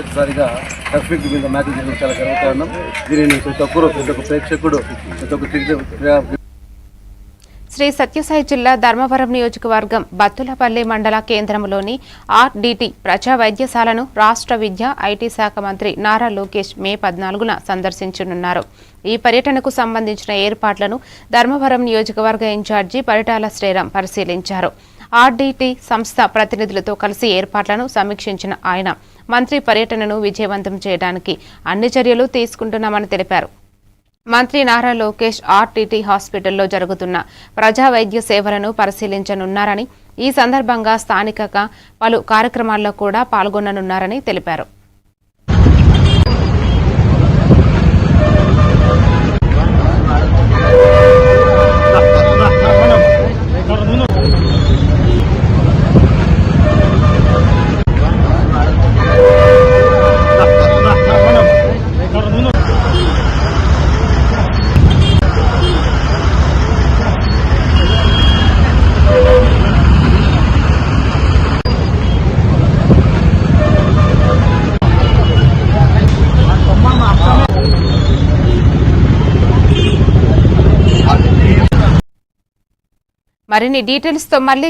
ఒకసారిగా ట్రాఫిక్ మీద మ్యాచ్ చేయడం చాలా గర్వకారణం. దీనిని ప్రతి ఒక్కరు, ప్రతి ఒక్క ప్రేక్షకుడు, ప్రతి ఒక్క శ్రీ సత్యసాయి జిల్లా ధర్మవరం నియోజకవర్గం బత్తులపల్లి మండల కేంద్రంలోని ఆర్డీటీ ప్రజా వైద్యశాలను రాష్ట్ర విద్యా ఐటీ శాఖ మంత్రి నారా లోకేష్ మే 14న సందర్శించనున్నారు. ఈ పర్యటనకు సంబంధించిన ఏర్పాట్లను ధర్మవరం నియోజకవర్గ ఇన్ఛార్జి పరిటాల శ్రీరామ్ పరిశీలించారు. ఆర్డీటీ సంస్థ ప్రతినిధులతో కలిసి ఏర్పాట్లను సమీక్షించిన ఆయన మంత్రి పర్యటనను విజయవంతం చేయడానికి అన్ని చర్యలు తీసుకుంటున్నామని తెలిపారు. మంత్రి నారా లోకేష్ ఆర్టీటీ హాస్పిటల్లో జరుగుతున్న ప్రజా వైద్య సేవలను పరిశీలించనున్నారని, ఈ సందర్భంగా స్థానికంగా పలు కార్యక్రమాల్లో కూడా పాల్గొననున్నారని తెలిపారు. మరిన్ని డీటెయిల్స్ తో మళ్ళీ